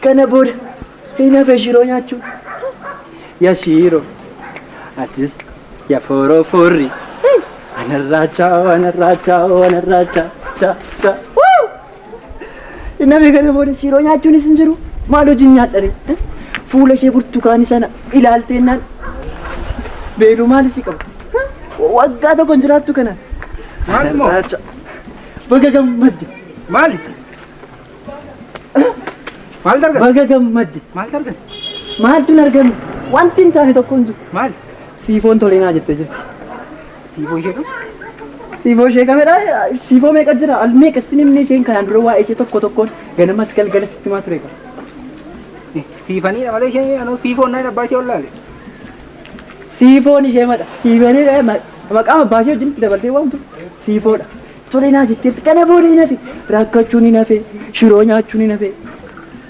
kana booda hin hafe shiroo nyaachuun. Ya shiroo atis ya forooforri anarraachaa. Hin hafe kana booda shiroo nyaachuunis hin jiru. Maal hojiin nyaadhare? Fuula ishee burtukaanii sana ilaalteennaan beeluu maal isii qabu? Waggaa tokko hin jiraattu kana. Maal moo? Baga gammadde. Maali? Maal dargan? Baga gammadde. Maal dargan? Maaltu hin argamu? Wanti hin taane tokko hin jiru. Maali? Siifoon tolee naa jettee jirti. Siifoo ishee qabu? Siifoo ishee qabeedha. Siifoo meeqa jira? Al meeqa isin himne isheen kanaan dura waa'ee ishee tokko tokkoon ganamas galgala sitti himaa ture qaba. Siifaniidha malee ishee anuu siifoon naa abbaa ishee ollaale. Siifoon ishee madha. Siifaniidha maqaa abbaa ishee wajjin dabaltee waamtu. Siifoodha. Tolee naa jetteetti kana booda hin hafe. Rakkachuun hin hafe. Shiroo nyaachuun hin hafe.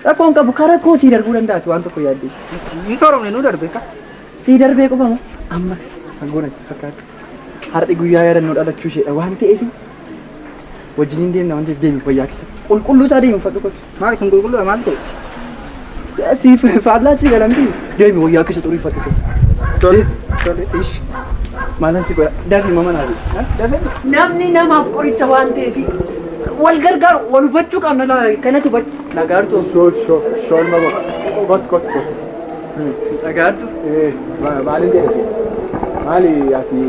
Rakkoon qabu karaa koo sii darbuu danda'a waan tokko yaaddee. Ni sooromne nu darbe ka. Sii darbee qofa moo amma kan goonatti fakkaatu. Har'i guyyaa yaadannoo dhalachuu isheedha waan ta'eef wajjiniin deemna waan ta'eef deemi wayyaa keessa. Qulqulluu isaa deemi uffadhu qotu. Maali kun qulqulluudha maal ta'e? Siif faallaa si galamti deemi wayyaa keessa xurii uffadhu qotu. Tole ish. Maalan si godha dafii mama naa dafee. Namni namaaf qoricha waan ta'eef wal gargaaru wal hubachuu qabna kanatti hubachuu. Nagaartu Shoon mama kot. nagaartu. Maalin jedhese? Maali ati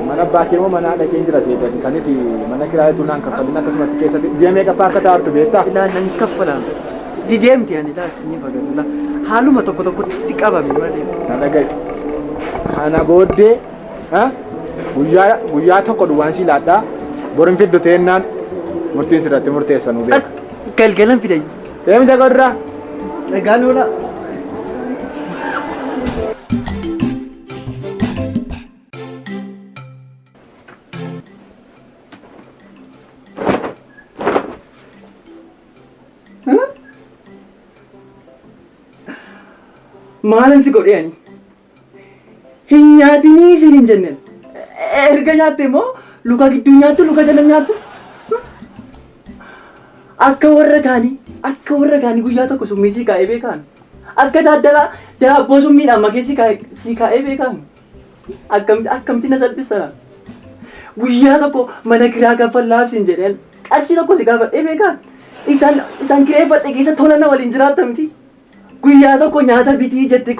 mana abbaa kee moo mana haadha kee jira seetan kaniti mana kiraayetu naan kaffalin akkasumatti keessatti ji'a meeqa akka taartu beektaa? Ilaalan kaffalaan dideemti ani laatini fagatu haaluma tokko tokkotti qabame malee. Na dhagaye. Kana booddee guyyaa tokko duwwaan si laadhaa borin fiddu teennaan murtiin sirratti murteessanuu beeka. Galgalan fidayu. Deemi jagodraa. Nagaanuudha. Maalan si godhee ani? Hin nyaatinii isin hin jenneen. Erga nyaatte immoo luka gidduu nyaattu luka jala nyaattu. Akka warra kaanii guyyaa tokko summii sii kaa'ee beekan. Akka Taaddalaa daabboo summiidhaan makee sii kaa'ee beekan. Akkamitti na salphisa? Guyyaa tokko mana kiraa kaffallaa siin jedheen qarshii tokko si gaafadhee beekan. Isaan kireeffadhe keessa tola na waliin jiraatta miti. Guyyaa tokko nyaata bitii jette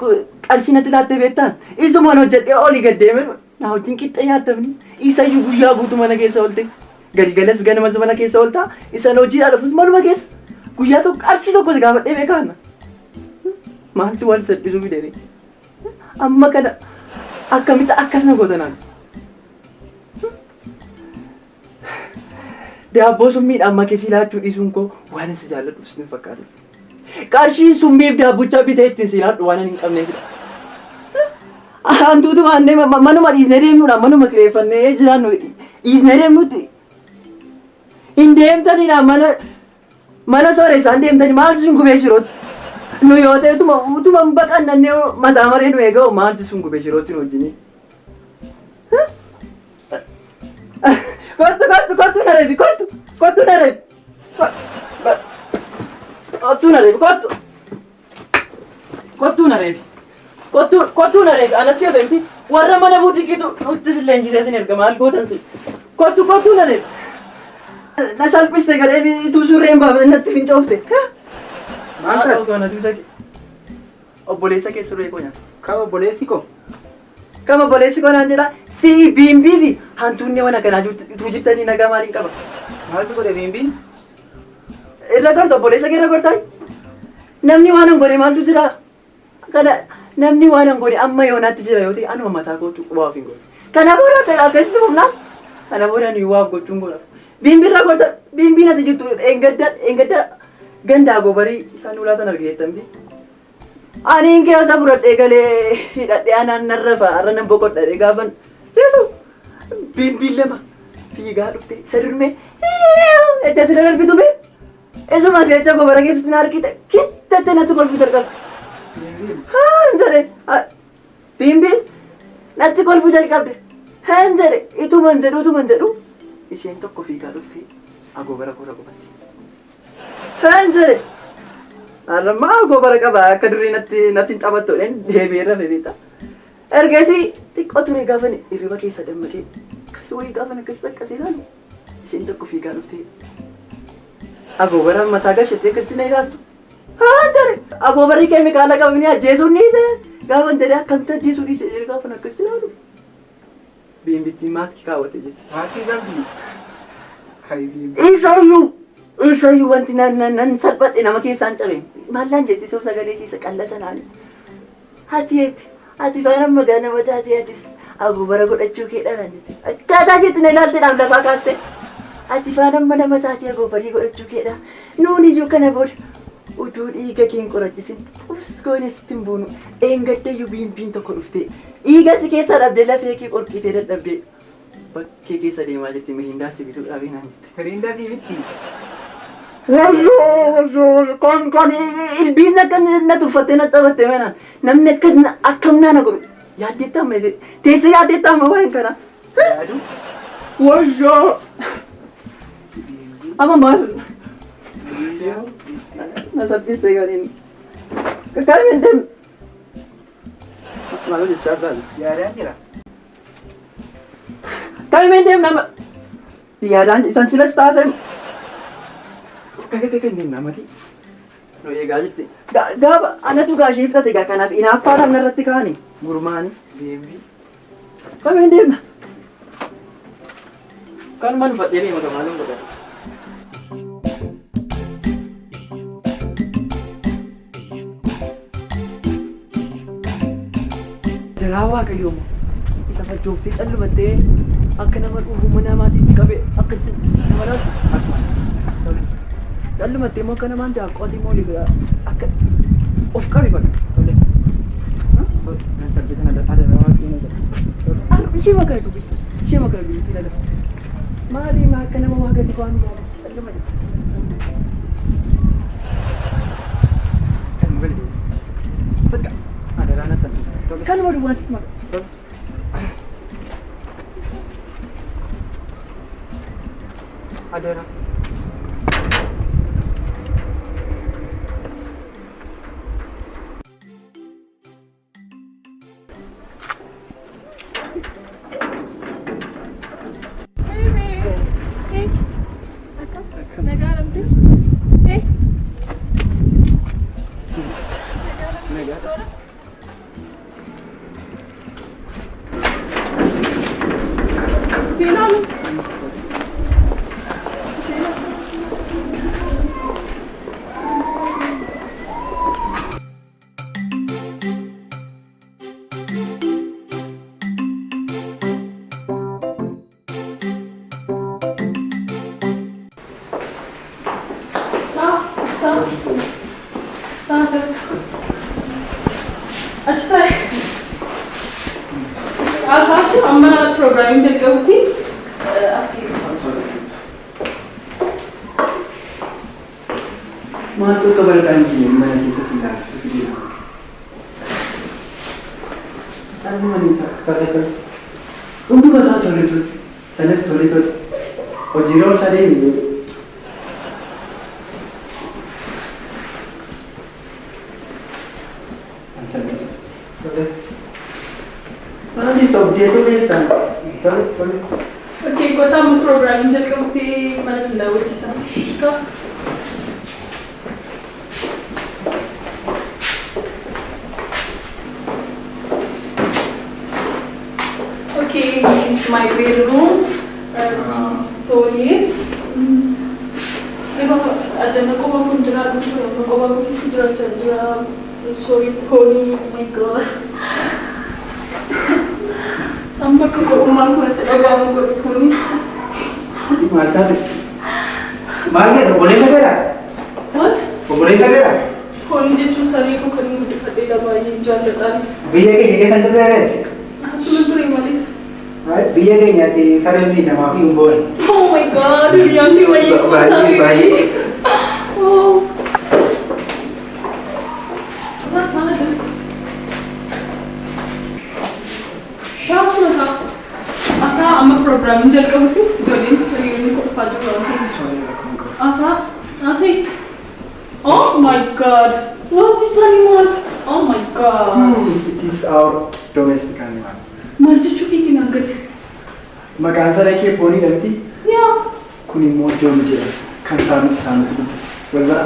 qarshii natti laattee beektaan. Isumaan hojjedhee olii gaddeeme na wajjin qixxee nyaatamni. Isayyuu guyyaa guutuu mana keessa oolte. Galgalas ganamas mana keessa ooltaa. Isaan hojiidhaa dhufus manuma keessa. Guyyaa tokko qarshii tokko si gaafadhee beekaan. Maaltu wal salphisuu fidee? Amma kana akkamitti akkas na gootanaan? Daabboo summiidhaan makee si laachuu dhiisuun koo waan isa jaalladhuuf sin fakkaatu. Qarshiin summiif daabbucha bitee ittiin si laadhu waan hin qabneefidha. Hantuutu waannee manuma dhiisnee deemnuudha manuma kireeffannee jiraannu dhiisnee deemnutti. Hin deemtanidha mana sooressaan deemtani maaltu sun gubee shirootti. Nu yoo ta'e utuma baqannannee mataa maree nu eega'u maaltu sun gubee shirootti nu wajjini. Kottu na reebi kottu na reebi. Kottu na reebi kottu na reebi anas yoo ta'e warra mana buutikiitu nutti sillee injisee sin erga maal gootan si. Kottu na reebi. Na salphiste gadheen ituu suureen baafate natti fincoofte. Maal ta'e? Obboleessa keessa duree koo nyaata. Kama obboleessi koo? Kama obboleessi koo naan jedhaa si biimbii fi hantuunni waan akkanaa ituu jirtanii nagaa maaliin qaba? Maaltu godhe biimbiin? Irra gorta obboleessa kee irra gortaa? Namni waan hin godhe maaltu jira? Kana namni waan hin godhe amma yoonaatti jira yoo ta'e anuma mataa kootu waaf hin godhe. Kana booda ta'e akkasitti humnaa? Kana booda ni waaf gochuun godhaaf. Biimbii irra gorta biimbiin ati jirtu eeggadda gandaa gobarii isaan ulaatan argeettamti. Ani keessa fudhadhee galee hidhadhee anaan narrafa har'a nan boqodhadhee gaafan seesu biimbiin lama fiigaa dhufte isa durmee itti asirra darbitu bee isuma seecha gobara keessatti na harkite kittatte natti kolfuu jalqabe. Haan jedhe biimbiin natti kolfuu jalqabde haan jedhe ituman jedhu isheen tokko fiigaa dhufte agobara koora qubatti. Haan jedhe Alammaa gobara qaba akka durii natti taphattu deebi'eerra beektaa. Ergasii xiqqoo ture gaafan hirriba keessa dammaqee akkasii wayii gaafan akkasii takkasee ilaalu isheen tokko fiigaa dhuftee agobara mataa gashattee akkasii na ilaaltu. Haa jare agobarri keemikaala qabni ajjeesuun ni ta'e gaafan jedhee akkamitti ajjeesuu dhiise jedhee gaafan akkasii ilaalu. Biimbittiin maaskii kaawwate jechuudha. Maaskii qabdi. Isayyuu wanti nan salphadhe nama keessaan cabeen maallaan jetti soo sagalee siisa qalla sanaan. Ati faana magaala mataatee atis agobara godhachuu keedhaan jette. Akkaataa jetti na ilaalteedhaan lafaa kaaste. Ati faana mana mataatee agobarii godhachuu keedhaa. Nuun iyyuu kana booda utuu dhiiga keen qorachisin quskoon asitti hin buunu eengaddayyuu biimbiin tokko dhuftee dhiiga si keessa dhabdee lafee kee qorqitee dadhabdee bakkee keessa deemaa jirti mirindaa si bituu dhaabee naan jette. Mirindaa si bitti. Wayyoo kan ilbiin akka na tuffattee na taphatte meenaan namni akkas akkam naana godhu yaaddeettaama teessee yaaddeettaama waan kana. Wayyoo amma maal na sabbiste gariin kakkaa'imeen deemu. Maal hojjechaa jiraan? Yaadaan jira. Kakkaa'imeen deemu nama yaadaan isaan silas taasise. Kakkaa'imeen deemu namati. No eegaa jirti. Gaafa anatu gaashii fudhate egaa kanaaf inaaffaa lamna irratti kaa'anii gurmaanii. Deembi. Kakkaa'imeen deemna. Kanumaan uffadhee deema gamaaluun godhate. Diraamaa qayyoomu isa fajjooftee callumattee akka nama dhuunfuma namaatiitti qabee akkasitti nama laatu callumattee immoo akka namaan daaqootii immoo libiraa akka of qabe bakka tolee. Ishee maqaa guddistii laga maaliif akka nama waa gadi waan calluma bakka adaraan asan. Kan mau dibuat mak. Ada orang. अच्छा है आसाश अम्मा प्रोग्रामिंग जल गई थी असली माँ तो कबर टाइम की मैं किसी से ना तो फिर चल मनी चल तुम भी बस थोड़ी सनेस थोड़ी और जीरो सारे नहीं ओके कोता हम प्रोग्रामिंग जल गई थी मैंने सुना वो चीज़ का Okay, this is my bedroom. This is toilet. Ada nak kau pun jangan lupa, nak kau pun kisi jangan. Sorry, Pony. Oh my God. Sampai ke rumah aku nak terbawa aku Pony. Masa tu. Mana tu boleh tak ada? What? Boleh tak ada? Pony je cusari aku kena mudi fatih dah bayi jalan tadi. Biar ke santai ada. Sulit tu remali. Biar ke ni sarang ni nama aku umbon. Oh my God, yang ni bayi aku sari. Bayi. Oh. Mana tu? Siapa sudah tak? Asa amma program jal ka hoती Jolin story को फाजू होती asa asik Oh my god. What's this animal? Oh my god. It is our domestic animal. Maal jechuu keetiin argate? Maqaan isaa dhaqee foonii dhabti. Yaa. Kun immoo joom jedhama. Kan saanutu guddisa. Wal bara.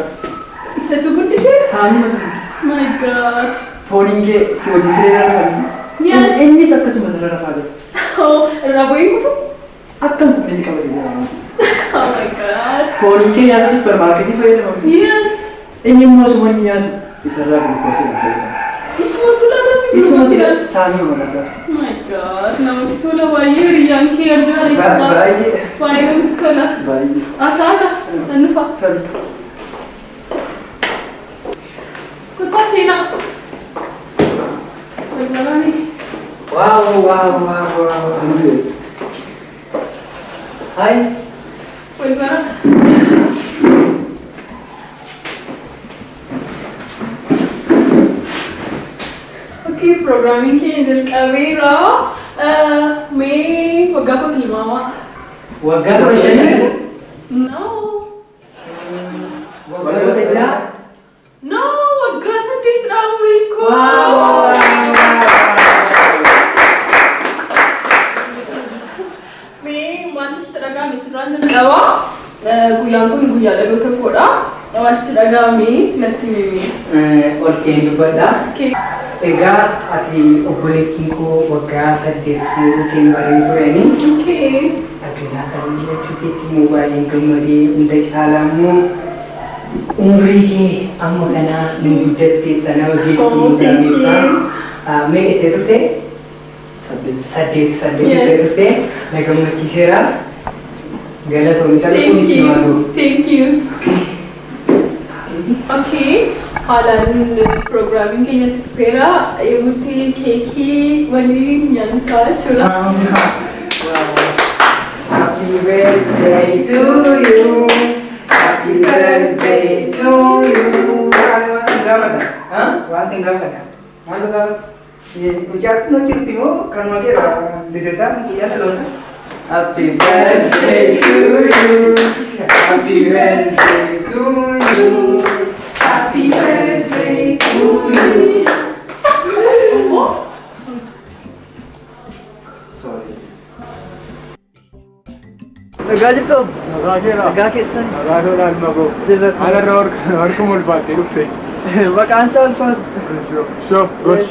Isatu guddisee? Saanumatu guddisa. My god. Fooniin kee si wajjin siree rafaa. Yes. Innis akkasuma siree rafaa jira. Oh, irraa bu'ee kufu? Akkam kunneen qabate jira. Oh my god. Fooniin kee nyaata supermarketii fayyadamama. Yes. Inni immoo osuma inni nyaatu isarraa gulukoosii hin fayyadamu. Isumatu laafatti Isuma gulukoosiidhaan. saanii mallattoo. Oh my god. Namatti tola baay'ee hiriyyaan kee arjaa jechuudha. Baay'ee. Baay'ee namatti tola. Baay'ee. Asaaka. Nan dhufa. Kuttaa seenaa. Walbaraani. Wow. Hi. Walbara. Okay, programming ke jalqabeera. Mee waggaa koo tilmaamaa. Waggaa 15. No. Waggaa 16. No, waggaa 8 dha umriin koo. Mee wanti sitti dhaga'ame sirraan jalqaba. Guyyaan kun guyyaa dhaloota koodha. Waan sitti dhaga'ame natti himi. Olkeen dubbadha. Okay. Egaa ati obboleettiin koo waggaa 8 yookiin barii turanii Okay. addunyaa kana jechuutti immoo baay'ee gammadee hunda caalaa immoo umrii kee amma kana nu guddatte nama geessuu danda'udha. Mee itti turte? 8 itti turte na gammachiiseera. Galatoomii sana kunis nu haa ta'u. Thank you. Okay. Haalaan programming keenyatti fufeera. Yemmutti keekii waliin nyaannu jechuudha. Happy birthday to you. Happy birthday to you. Waan tinggalkan. Malu kau? Ucap no cintimo kan makira didetan iya telur. Happy birthday to you. Happy birthday to you. Happy birthday to you. Sorry. Nagaa jirtu? Nagaa keessan? Nagaa tola ilma koo. Haala irraa harka mul'attee dhufte. Maqaan isaa ulfaatu. Shoo, gosh.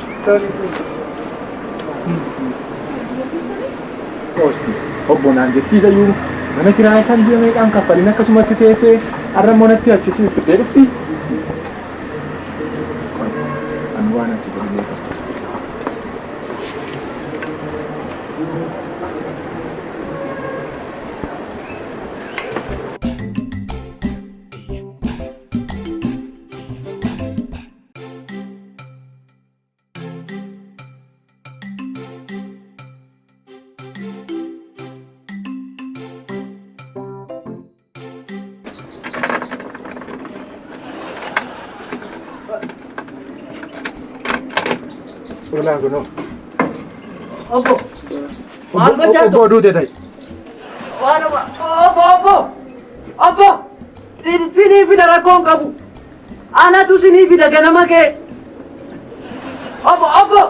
Osti, obbo naan jettiisa iyyuu mana kiraa kan jiru meeqaan kaffalin akkasumatti teessee har'a monatti achisiif fiddee dhufti. Ani waan asi jedhu beeka. Ulang kuno. Obbo. Maal gochaa Obbo oduu deetai. Obbo. Sinii fida rakkoon qabu. Anatu sinii fida ganama kee. Obbo.